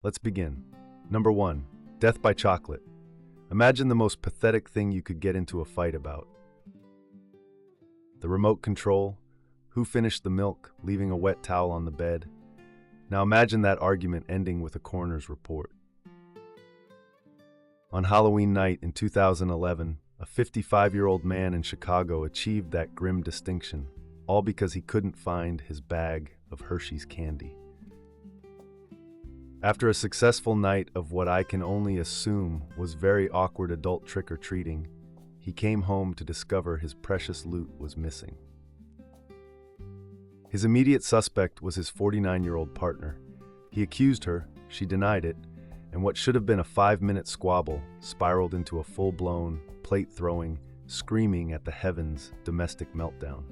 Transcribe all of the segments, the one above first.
Let's begin. Number 1. Death by chocolate. Imagine the most pathetic thing you could get into a fight about. The remote control, who finished the milk, leaving a wet towel on the bed. Now imagine that argument ending with a coroner's report. On Halloween night in 2011, a 55-year-old man in Chicago achieved that grim distinction, all because he couldn't find his bag of Hershey's candy. After a successful night of what I can only assume was very awkward adult trick-or-treating, he came home to discover his precious loot was missing. His immediate suspect was his 49-year-old partner. He accused her, she denied it, and what should have been a 5-minute squabble spiraled into a full-blown, plate-throwing, screaming at the heavens domestic meltdown.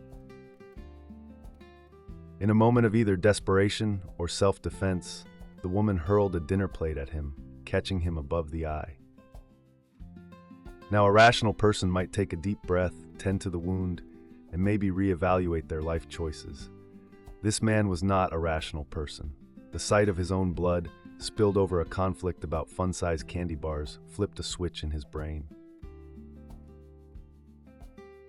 In a moment of either desperation or self-defense, the woman hurled a dinner plate at him, catching him above the eye. Now, a rational person might take a deep breath, tend to the wound, and maybe reevaluate their life choices. This man was not a rational person. The sight of his own blood, spilled over a conflict about fun-sized candy bars, flipped a switch in his brain.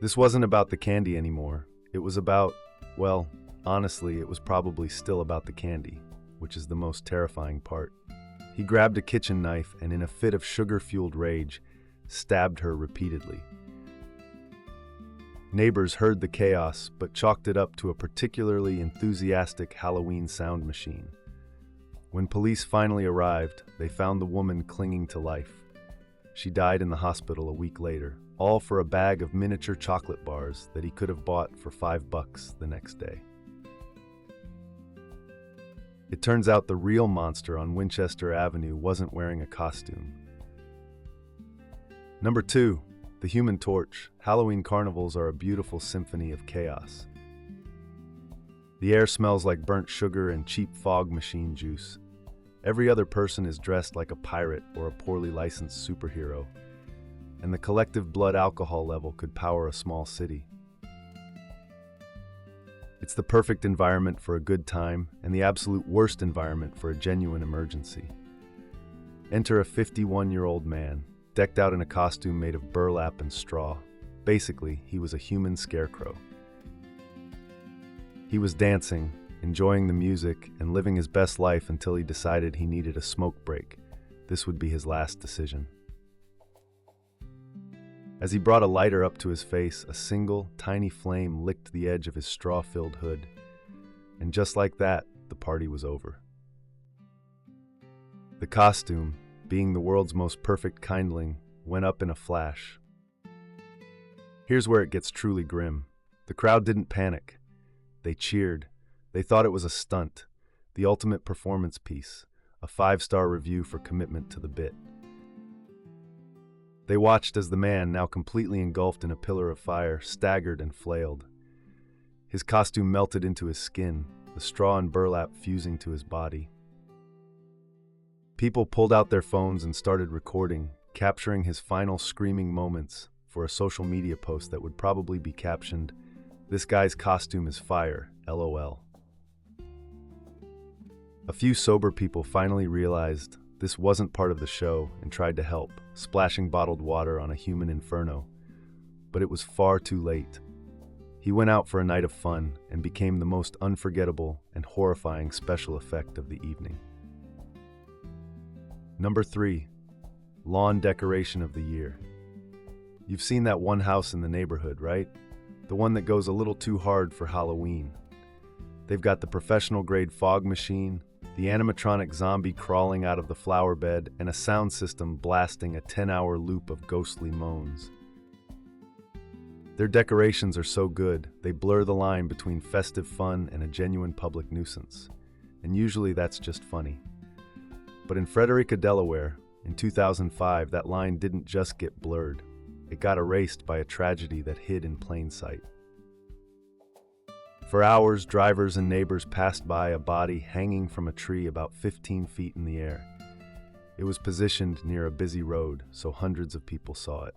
This wasn't about the candy anymore. It was about, well, honestly, it was probably still about the candy, which is the most terrifying part. He grabbed a kitchen knife and, in a fit of sugar-fueled rage, stabbed her repeatedly. Neighbors heard the chaos, but chalked it up to a particularly enthusiastic Halloween sound machine. When police finally arrived, they found the woman clinging to life. She died in the hospital a week later, all for a bag of miniature chocolate bars that he could have bought for $5 the next day. It turns out the real monster on Winchester Avenue wasn't wearing a costume. Number 2. The Human Torch. Halloween carnivals are a beautiful symphony of chaos. The air smells like burnt sugar and cheap fog machine juice. Every other person is dressed like a pirate or a poorly licensed superhero, and the collective blood alcohol level could power a small city. It's the perfect environment for a good time and the absolute worst environment for a genuine emergency. Enter a 51-year-old man, decked out in a costume made of burlap and straw. Basically, he was a human scarecrow. He was dancing, enjoying the music, and living his best life until he decided he needed a smoke break. This would be his last decision. As he brought a lighter up to his face, a single, tiny flame licked the edge of his straw-filled hood. And just like that, the party was over. The costume, being the world's most perfect kindling, went up in a flash. Here's where it gets truly grim. The crowd didn't panic. They cheered. They thought it was a stunt, the ultimate performance piece, a 5-star review for commitment to the bit. They watched as the man, now completely engulfed in a pillar of fire, staggered and flailed. His costume melted into his skin, the straw and burlap fusing to his body. People pulled out their phones and started recording, capturing his final screaming moments for a social media post that would probably be captioned, "This guy's costume is fire, LOL." A few sober people finally realized this wasn't part of the show and tried to help, splashing bottled water on a human inferno. But it was far too late. He went out for a night of fun and became the most unforgettable and horrifying special effect of the evening. Number 3. Lawn decoration of the year. You've seen that one house in the neighborhood, right? The one that goes a little too hard for Halloween. They've got the professional-grade fog machine, the animatronic zombie crawling out of the flower bed, and a sound system blasting a 10-hour loop of ghostly moans. Their decorations are so good, they blur the line between festive fun and a genuine public nuisance. And usually that's just funny. But in Frederica, Delaware, in 2005, that line didn't just get blurred. It got erased by a tragedy that hid in plain sight. For hours, drivers and neighbors passed by a body hanging from a tree about 15 feet in the air. It was positioned near a busy road, so hundreds of people saw it.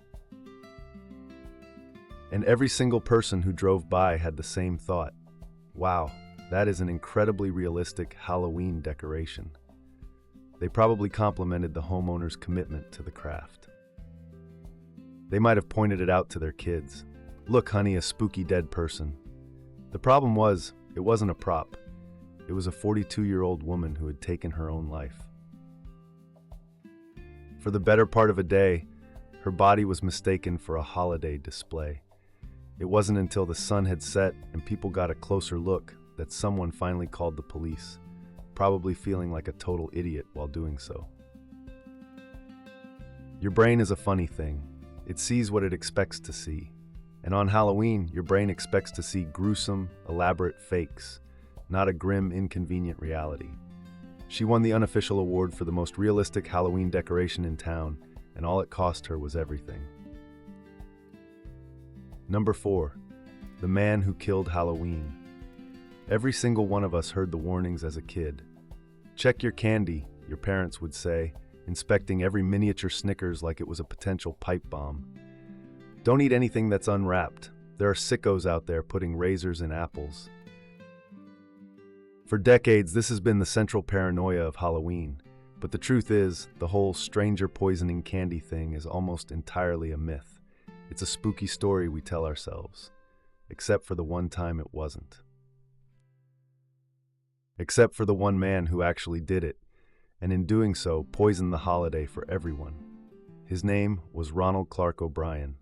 And every single person who drove by had the same thought. Wow, that is an incredibly realistic Halloween decoration. They probably complimented the homeowner's commitment to the craft. They might have pointed it out to their kids. Look, honey, a spooky dead person. The problem was, it wasn't a prop. It was a 42-year-old woman who had taken her own life. For the better part of a day, her body was mistaken for a holiday display. It wasn't until the sun had set and people got a closer look that someone finally called the police, probably feeling like a total idiot while doing so. Your brain is a funny thing. It sees what it expects to see. And on Halloween, your brain expects to see gruesome, elaborate fakes, not a grim, inconvenient reality. She won the unofficial award for the most realistic Halloween decoration in town, and all it cost her was everything. Number 4. The Man Who Killed Halloween. Every single one of us heard the warnings as a kid. Check your candy, your parents would say, inspecting every miniature Snickers like it was a potential pipe bomb. Don't eat anything that's unwrapped. There are sickos out there putting razors in apples. For decades, this has been the central paranoia of Halloween. But the truth is, the whole stranger poisoning candy thing is almost entirely a myth. It's a spooky story we tell ourselves. Except for the one time it wasn't. Except for the one man who actually did it, and in doing so, poisoned the holiday for everyone. His name was Ronald Clark O'Brien,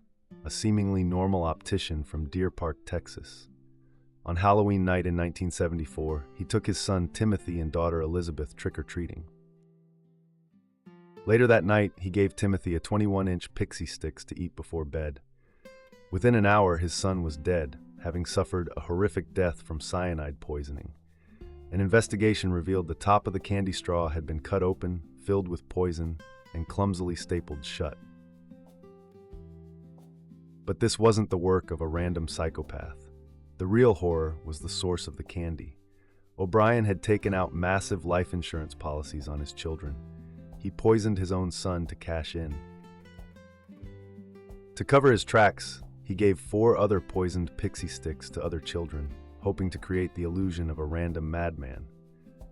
a seemingly normal optician from Deer Park, Texas. On Halloween night in 1974, he took his son Timothy and daughter Elizabeth trick-or-treating. Later that night, he gave Timothy a 21-inch pixie sticks to eat before bed. Within an hour, his son was dead, having suffered a horrific death from cyanide poisoning. An investigation revealed the top of the candy straw had been cut open, filled with poison, and clumsily stapled shut. But this wasn't the work of a random psychopath. The real horror was the source of the candy. O'Brien had taken out massive life insurance policies on his children. He poisoned his own son to cash in. To cover his tracks, he gave 4 other poisoned pixie sticks to other children, hoping to create the illusion of a random madman.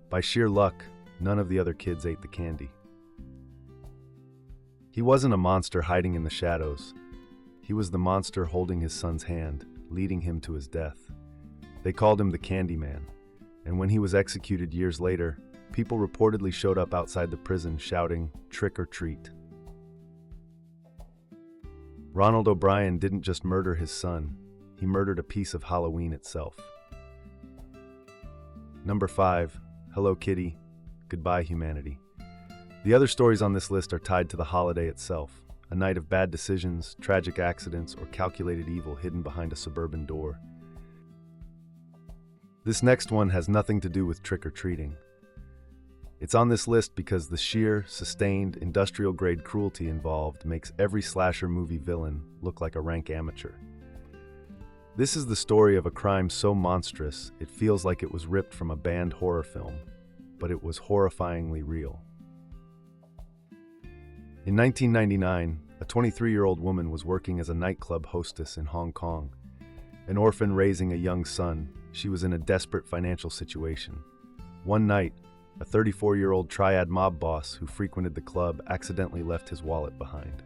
By sheer luck, none of the other kids ate the candy. He wasn't a monster hiding in the shadows. He was the monster holding his son's hand, leading him to his death. They called him the Candyman, and when he was executed years later, people reportedly showed up outside the prison shouting, "Trick or treat." Ronald O'Brien didn't just murder his son, he murdered a piece of Halloween itself. Number 5. Hello Kitty, Goodbye Humanity. The other stories on this list are tied to the holiday itself, a night of bad decisions, tragic accidents, or calculated evil hidden behind a suburban door. This next one has nothing to do with trick-or-treating. It's on this list because the sheer, sustained, industrial-grade cruelty involved makes every slasher movie villain look like a rank amateur. This is the story of a crime so monstrous it feels like it was ripped from a banned horror film, but it was horrifyingly real. In 1999, a 23-year-old woman was working as a nightclub hostess in Hong Kong. An orphan raising a young son, she was in a desperate financial situation. One night, a 34-year-old triad mob boss who frequented the club accidentally left his wallet behind.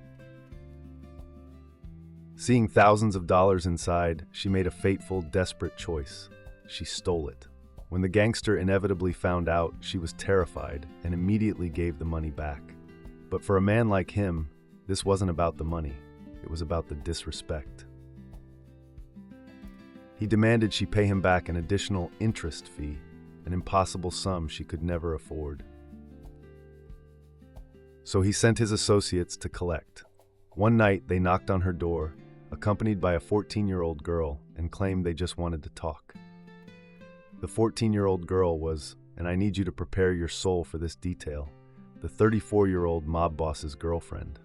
Seeing thousands of dollars inside, she made a fateful, desperate choice. She stole it. When the gangster inevitably found out, she was terrified and immediately gave the money back. But for a man like him, this wasn't about the money. It was about the disrespect. He demanded she pay him back an additional interest fee, an impossible sum she could never afford. So he sent his associates to collect. One night, they knocked on her door, accompanied by a 14-year-old girl, and claimed they just wanted to talk. The 14-year-old girl was, and I need you to prepare your soul for this detail, the 34-year-old mob boss's girlfriend.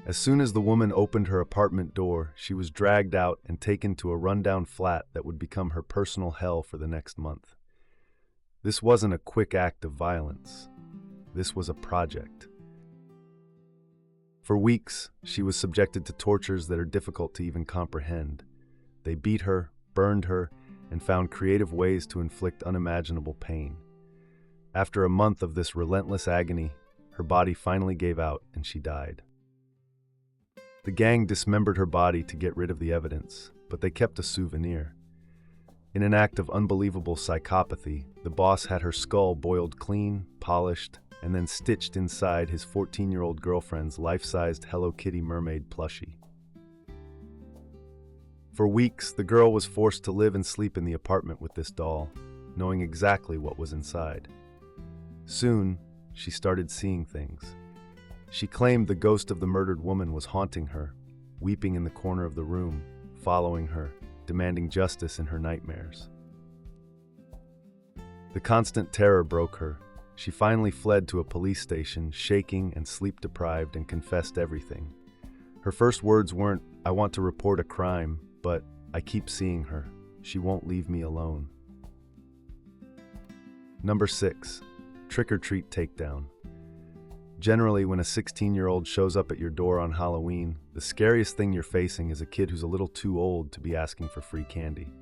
As soon as the woman opened her apartment door, she was dragged out and taken to a rundown flat that would become her personal hell for the next month. This wasn't a quick act of violence. This was a project. For weeks, she was subjected to tortures that are difficult to even comprehend. They beat her, burned her, and found creative ways to inflict unimaginable pain. After a month of this relentless agony, her body finally gave out and she died. The gang dismembered her body to get rid of the evidence, but they kept a souvenir. In an act of unbelievable psychopathy, the boss had her skull boiled clean, polished, and then stitched inside his 14-year-old girlfriend's life-sized Hello Kitty mermaid plushie. For weeks, the girl was forced to live and sleep in the apartment with this doll, knowing exactly what was inside. Soon, she started seeing things. She claimed the ghost of the murdered woman was haunting her, weeping in the corner of the room, following her, demanding justice in her nightmares. The constant terror broke her. She finally fled to a police station, shaking and sleep-deprived, and confessed everything. Her first words weren't, "I want to report a crime," but, "I keep seeing her. She won't leave me alone." Number 6. Trick-or-treat takedown. Generally, when a 16-year-old shows up at your door on Halloween, the scariest thing you're facing is a kid who's a little too old to be asking for free candy.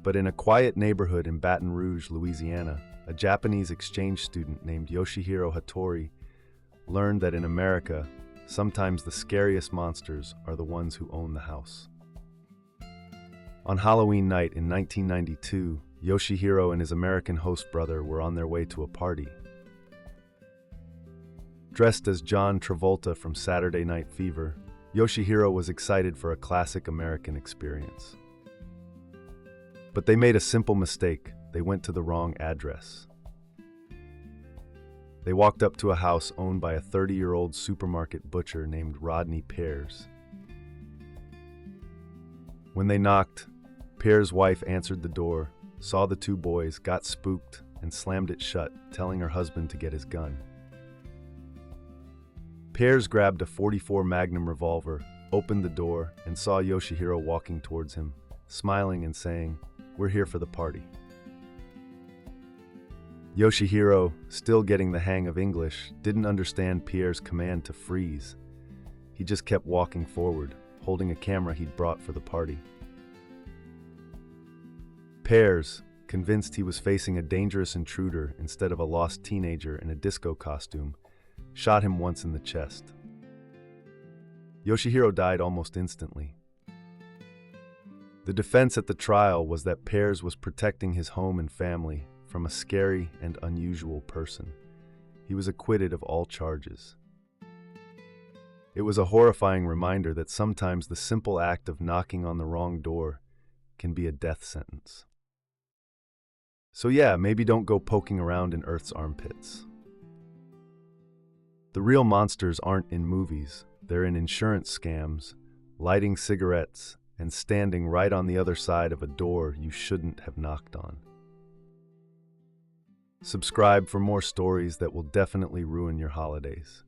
But in a quiet neighborhood in Baton Rouge, Louisiana, a Japanese exchange student named Yoshihiro Hattori learned that in America, sometimes the scariest monsters are the ones who own the house. On Halloween night in 1992, Yoshihiro and his American host brother were on their way to a party. Dressed as John Travolta from Saturday Night Fever, Yoshihiro was excited for a classic American experience. But they made a simple mistake. They went to the wrong address. They walked up to a house owned by a 30-year-old supermarket butcher named Rodney Pears. When they knocked, Pears' wife answered the door, saw the two boys, got spooked, and slammed it shut, telling her husband to get his gun. Pears grabbed a .44 Magnum revolver, opened the door, and saw Yoshihiro walking towards him, smiling and saying, "We're here for the party." Yoshihiro, still getting the hang of English, didn't understand Pierre's command to freeze. He just kept walking forward, holding a camera he'd brought for the party. Pears, convinced he was facing a dangerous intruder instead of a lost teenager in a disco costume, shot him once in the chest. Yoshihiro died almost instantly. The defense at the trial was that Pears was protecting his home and family from a scary and unusual person. He was acquitted of all charges. It was a horrifying reminder that sometimes the simple act of knocking on the wrong door can be a death sentence. So yeah, maybe don't go poking around in Earth's armpits. The real monsters aren't in movies. They're in insurance scams, lighting cigarettes, and standing right on the other side of a door you shouldn't have knocked on. Subscribe for more stories that will definitely ruin your holidays.